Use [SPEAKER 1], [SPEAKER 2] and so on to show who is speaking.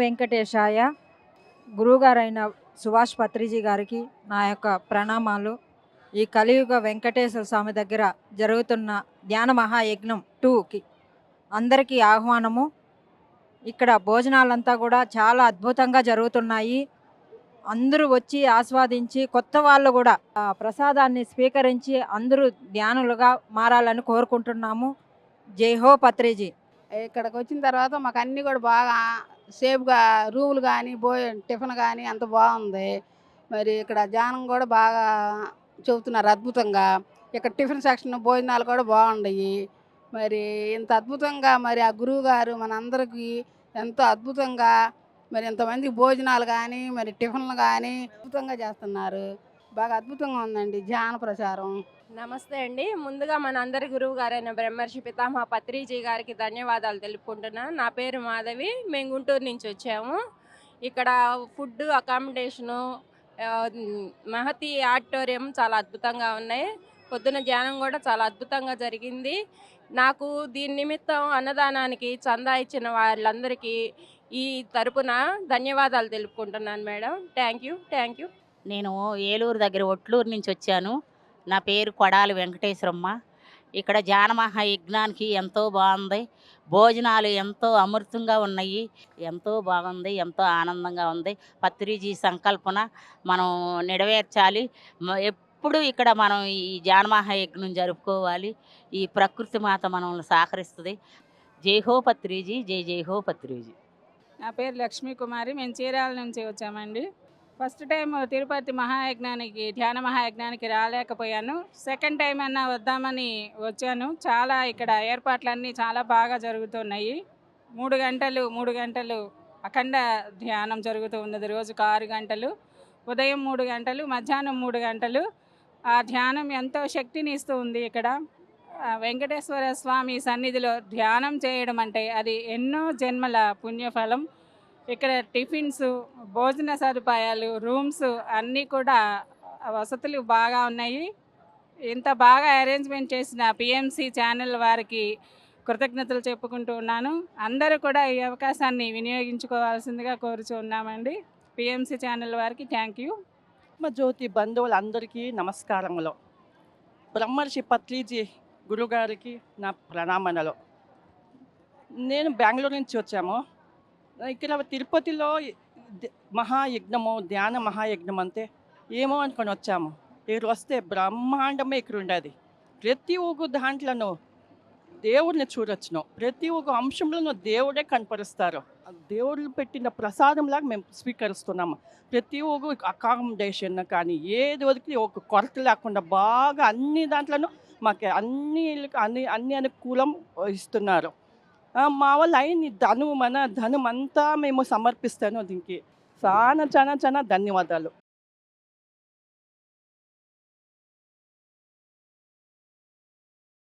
[SPEAKER 1] వెంకటేశాయ. గురువుగారైన సుభాష్ పత్రిజీ గారికి నా యొక్క ప్రణామాలు. ఈ కలియుగ వెంకటేశ్వర స్వామి దగ్గర జరుగుతున్న ధ్యాన మహాయజ్ఞం 2కి అందరికీ ఆహ్వానము. ఇక్కడ భోజనాలంతా కూడా చాలా అద్భుతంగా జరుగుతున్నాయి. అందరూ వచ్చి ఆస్వాదించి కొత్త వాళ్ళు కూడా ప్రసాదాన్ని స్వీకరించి అందరూ ధ్యానులుగా మారాలని కోరుకుంటున్నాము. జై హో పత్రిజీ.
[SPEAKER 2] ఇక్కడికి వచ్చిన తర్వాత మాకు అన్నీ కూడా బాగా సేఫ్గా రూములు కానీ టిఫిన్ కానీ అంత బాగుంది. మరి ఇక్కడ ధ్యానం కూడా బాగా చెబుతున్నారు అద్భుతంగా. ఇక్కడ టిఫిన్ సెక్షన్ భోజనాలు కూడా బాగున్నాయి. మరి ఇంత అద్భుతంగా మరి ఆ గురువు గారు మనందరికీ ఎంతో అద్భుతంగా మరి ఇంతమందికి భోజనాలు కానీ మరి టిఫిన్లు కానీ అద్భుతంగా చేస్తున్నారు. బాగా అద్భుతంగా ఉందండి ధ్యాన ప్రచారం.
[SPEAKER 3] నమస్తే అండి. ముందుగా మన అందరి గురువు గారైన బ్రహ్మర్షి పితామహ పత్రిజీ గారికి ధన్యవాదాలు తెలుపుకుంటున్నాను. నా పేరు మాధవి. మేము గుంటూరు నుంచి వచ్చాము. ఇక్కడ ఫుడ్, అకామిడేషను, మహతి ఆడిటోరియం చాలా అద్భుతంగా ఉన్నాయి. పొద్దున ధ్యానం కూడా చాలా అద్భుతంగా జరిగింది. నాకు దీని నిమిత్తం అన్నదానానికి చందా ఇచ్చిన వాళ్ళందరికీ ఈ తరపున ధన్యవాదాలు తెలుపుకుంటున్నాను మేడం. Thank you.
[SPEAKER 4] నేను ఏలూరు దగ్గర ఒట్లూరు నుంచి వచ్చాను. నా పేరు కొడాలి వెంకటేశ్వరమ్మ. ఇక్కడ ధ్యాన మహాయజ్ఞానికి ఎంతో బాగుంది. భోజనాలు ఎంతో అమృతంగా ఉన్నాయి. ఎంతో బాగుంది, ఎంతో ఆనందంగా ఉంది. పత్రిజీ సంకల్పన మనం నెరవేర్చాలి. ఎప్పుడు ఇక్కడ మనం ఈ ధ్యాన మహాయజ్ఞం జరుపుకోవాలి. ఈ ప్రకృతి మాత మనల్ని సహకరిస్తుంది. జై హో పత్రిజీ, జై జై హో పత్రిజీ.
[SPEAKER 5] నా పేరు లక్ష్మీ కుమారి. మేము చీరాల నుంచి వచ్చామండి. ఫస్ట్ టైం తిరుపతి మహాయజ్ఞానికి, ధ్యాన మహాయజ్ఞానికి రాలేకపోయాను. సెకండ్ టైం అన్నా వద్దామని వచ్చాను. చాలా ఇక్కడ ఏర్పాట్లన్నీ చాలా బాగా జరుగుతున్నాయి. 3 గంటలు అఖండ ధ్యానం జరుగుతూ ఉన్నది. రోజుకు 6 గంటలు, ఉదయం 3 గంటలు, మధ్యాహ్నం 3 గంటలు. ఆ ధ్యానం ఎంతో శక్తిని ఇస్తూ ఉంది. ఇక్కడ వెంకటేశ్వర స్వామి సన్నిధిలో ధ్యానం చేయడం అంటే అది ఎన్నో జన్మల పుణ్యఫలం. ఇక్కడ టిఫిన్స్, భోజన సదుపాయాలు, రూమ్స్ అన్నీ కూడా వసతులు బాగా ఉన్నాయి. ఇంత బాగా అరేంజ్మెంట్ చేసిన పిఎంసి ఛానల్ వారికి కృతజ్ఞతలు చెప్పుకుంటూ ఉన్నాను. అందరూ కూడా ఈ అవకాశాన్ని వినియోగించుకోవాల్సిందిగా కోరుచున్నామండి. పిఎంసి ఛానల్ వారికి థ్యాంక్ యూ.
[SPEAKER 6] జ్యోతి బంధువులందరికీ నమస్కారములు. బ్రహ్మర్షి పత్రిజీ గురుగారికి నా ప్రణామనలు. నేను బెంగళూరు నుంచి వచ్చాము. ఇక్కడ తిరుపతిలో మహాయజ్ఞము, ధ్యాన మహాయజ్ఞం అంతే ఏమో అనుకొని వచ్చాము. ఇక్కడ వస్తే బ్రహ్మాండమే ఇక్కడ ఉండేది. ప్రతి ఒక్క దాంట్లోనూ దేవుడిని చూడొచ్చును. ప్రతి ఒక్క అంశంలోనూ దేవుడే కనపరుస్తారు. దేవుళ్ళు పెట్టిన ప్రసాదంలాగా మేము స్వీకరిస్తున్నాము. ప్రతి ఒక్క అకామిడేషన్ కానీ ఏది వరకు ఒక కొరత లేకుండా బాగా అన్ని దాంట్లోనూ మాకు అన్ని అనుకూలం ఇస్తున్నారు. మా వాళ్ళు అయిన ధనం అంతా మేము సమర్పిస్తాను. దీనికి చాలా ధన్యవాదాలు.